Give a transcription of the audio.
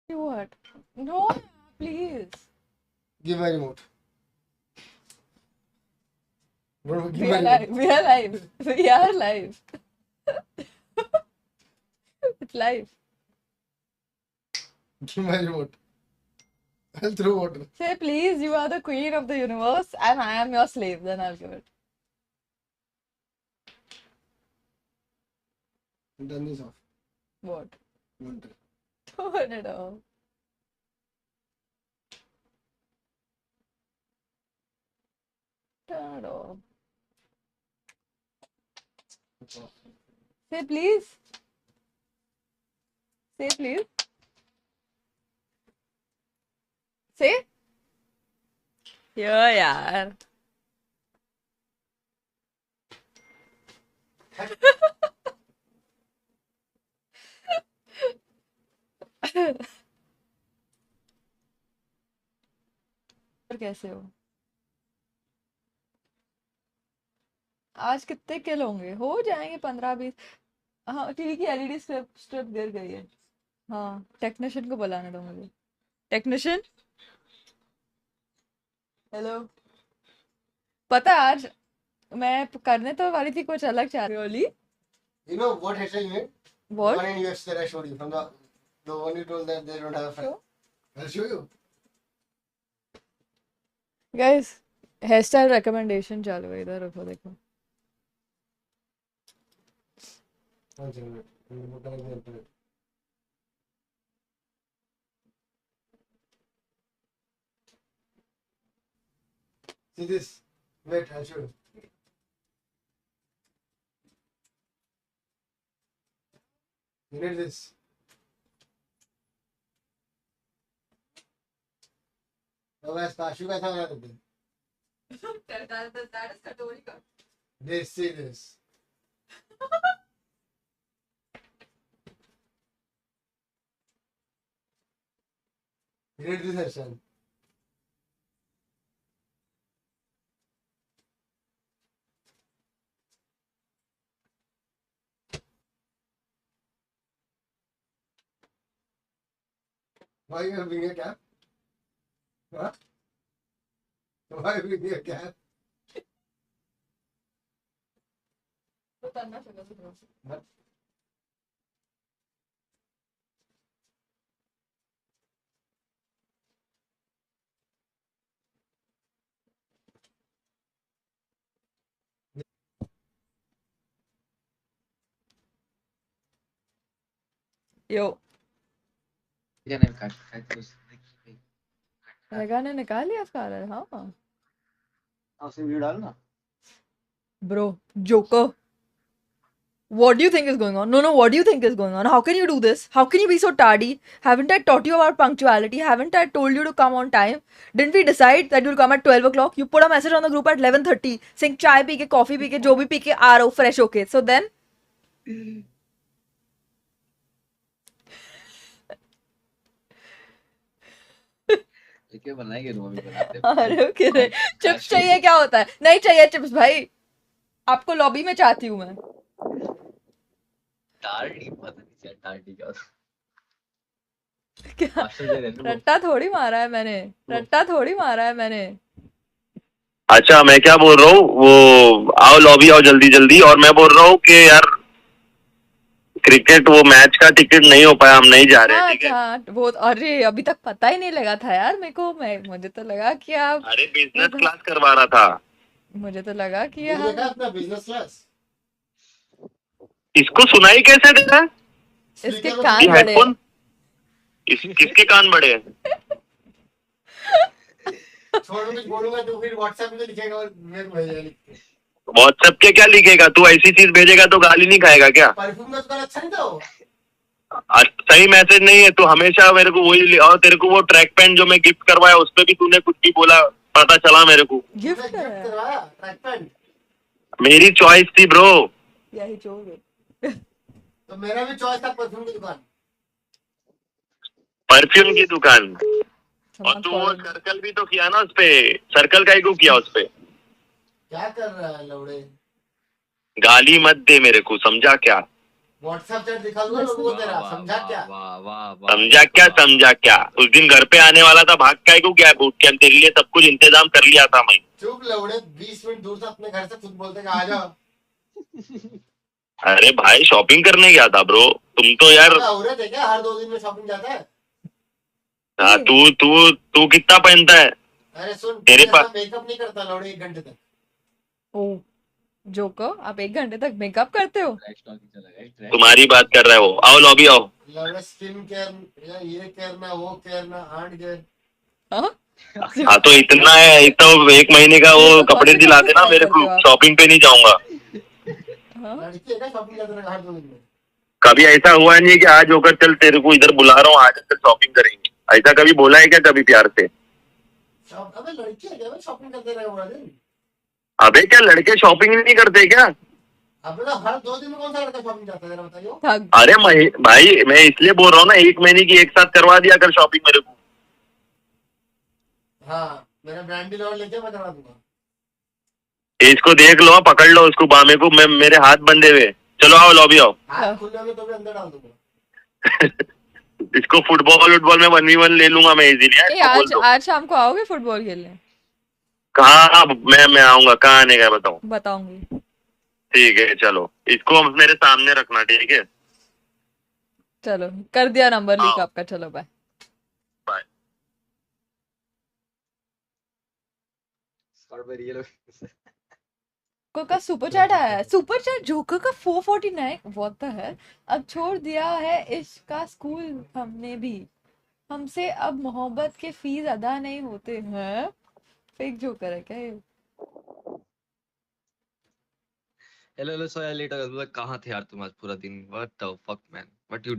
What? No, please. Give my remote. Bro, give We my are remote. live. We are live. We are live. It's live. Give my remote. I'll throw water. Say, please, you are the queen of the universe and I am your slave. Then I'll give it. Turn this off. What? Water. Turn it off. Turn it off. Say, please. Say, please. Say. Yeah, यार. कैसे हो? आज कितने किल होंगे? हो जाएंगे 15-20. हाँ, TV की एलईडी स्ट्रिप स्ट्रिप गिर गई है. हाँ, टेक्नीशियन को बुलाने दो मुझे. Technician, hello. पता है आज मैं करने तो वाली थी कुछ अलग चाह रही. You know what hairstyle you made? The What? one in US that I showed you from the one you told that they don't have a fan. Sure. I'll show you. Guys, hair style recommendation चालू है. इधर रखो, देखो. One second. I'm connecting the internet. See this? Wait, I'll show you. You need this. Oh, guys, Kashu कैसा बना सकते हैं? That is कटोरी का. This, see this. You need this hairstyle. Why you gonna bring a cap? Huh? Why bring a cap? उतरना चाहिए सुबह. What? यो. मैंने रेगा ने निकाल लिया इसका रहा. हाँ. उसने वीडियो डालना. Bro, Joker. What do you think is going on? No, what do you think is going on? How can you do this? How can you be so tardy? Haven't I taught you about punctuality? Haven't I told you to come on time? Didn't we decide that you'll come at 12 o'clock? You put a message on the group at 11:30 saying chai pee ke, coffee pee ke, jo bhi pee ke, aa raha hu, fresh okay. So then? लेके बनाएंगे room में बनाते हैं. अरे okay रे. Chips चाहिए क्या होता है? नहीं चाहिए चिप्स भाई. आपको लॉबी में चाहती हूँ मैं. टार्डी पता नहीं क्या टार्डी का. क्या? मास्टर दे रहे हैं वो. रट्टा थोड़ी मारा है मैंने. रट्टा थोड़ी मारा है मैंने. अच्छा मैं क्या बोल रहा हूँ वो आओ लॉबी आओ जल्दी जल्दी. और मैं बोल रहा हूँ कि यार क्रिकेट वो मैच का टिकट नहीं हो पाया, हम नहीं जा रहे हैं. ठीक है. हाँ, वो अरे अभी तक पता ही नहीं लगा था यार मेरे को. मुझे तो लगा कि आप. अरे बिजनेस क्लास करवा रहा था. मुझे तो लगा कि ये यार. देखा अपना business class? इसको सुनाई कैसे देता है इसके Speaker कान ये बड़े. हेडफोन? किसके कान बड़े हैं? छोड़ कुछ बोलूंगा तो फिर WhatsApp में लिखेगा और मेरे को भेजेगा लिख के. व्हाट्सएप के क्या लिखेगा? तू ऐसी चीज भेजेगा तो गाली नहीं खाएगा क्या? परफ्यूम का दुकान अच्छा नहीं था वो? सही मैसेज नहीं है. तू हमेशा मेरे को वही. और तेरे को वो ट्रैक पैंट जो मैं गिफ्ट करवाया उस पे भी तूने कुछ भी बोला, पता चला मेरे को. गिफ्ट तुमने कराया. करवाया ट्रैक पैंट. मेरी चॉइस थी ब्रो. यही चोर. तो मेरा भी चॉइस था परफ्यूम की दुकान. परफ्यूम की दुकान. और तू वो सर्कल भी तो किया ना उस पे. सर्कल का ही को किया उस पे. क्या कर रहा है लौड़े? गाली मत दे मेरे को, समझा क्या? व्हाट्सएप चैट दिखा दूंगा लोगों को तेरा, समझा क्या? वाह वाह वाह समझा क्या समझा क्या? उस दिन घर पे आने वाला था, भाग काय को गया बूट कैंप? तेरे लिए सब कुछ इंतजाम कर लिया था मैं। चुप लौड़े, 20 मिनट दूर से अपने घर से खुद बोलते कि आ जाओ। अरे भाई शॉपिंग करने गया था ब्रो, तुम तो यार। क्या औरत है क्या, हर 2 दिन में शॉपिंग जाता है? हाँ, तू कितना पहनता है? अरे सुन, तेरे पास मेकअप नहीं करता लौड़े 1 घंटे तक। ओ जोकर, आप 1 घंटे तक मेकअप करते हो? ट्रैश टॉकिंग चला गया ट्रैश। तुम्हारी बात कर रहा है वो। आओ लॉबी आओ। लौड़े स्किन केयर या ये केयर ना वो केयर ना आंट केयर। हाँ? हाँ तो इतना है, इतना 1 महीने का वो तो कपड़े कौन से दिला कपड़े देना try मेरे करते को, हो आप? शॉपिंग पे नहीं जाऊंगा। हाँ? लड़की है क्या शॉपिंग जाते रहे हर 2 दिन में? कभी ऐसा हुआ नहीं कि आज होकर चल तेरे को इधर बुला रहा हूँ, आज चल शॉपिंग करेंगे, ऐसा कभी बोला है क्या कभी प्यार से? अबे लड़की है क्या भाई शॉपिंग करते रहे पूरा दिन? अबे क्या लड़के शॉपिंग नहीं करते क्या? अबे तो हर 2 दिन में कौन सा लड़का शॉपिंग जाता है जरा बताइए। थक अरे भाई मैं इसलिए बोल रहा हूँ ना, 1 महीने की एक साथ करवा दिया कर शॉपिंग मेरे को। हाँ, मेरा ब्रांडी लॉर्ड लेके मैं करवा दूंगा। इसको देख लो, पकड़ लो उसको, बामे को, मैं मेरे हाथ बंधे हुए। चलो आओ लॉबी आओ। हाथ खुले होंगे तो भी अंदर डाल दूंगा। इसको फुटबॉल में 1v1 ले लूंगा मैं इजीली। ए, आज शाम को आओगे फुटबॉल खेलने? कहाँ? मैं आऊंगा, कहाँ आने का बताओ? बताऊंगी। ठीक है चलो, इसको मेरे सामने रखना, ठीक है? चलो कर दिया नंबर लीक हाँ। आपका, चलो बाय। बाय। स्ट्रॉबेरी ये लोग का सुपर चैट आया है, सुपर चैट जोकर का 449, व्हाट द हेल। अब छोड़ दिया है इसका स्कूल हमने भी, हमसे अब मोहब्बत के फीस अदा नहीं होते हैं। फेक जोकर है क्या ये? हेलो हेलो सो यार लेट हो गया, कहाँ थे यार तुम आज पूरा दिन? What the fuck man, what you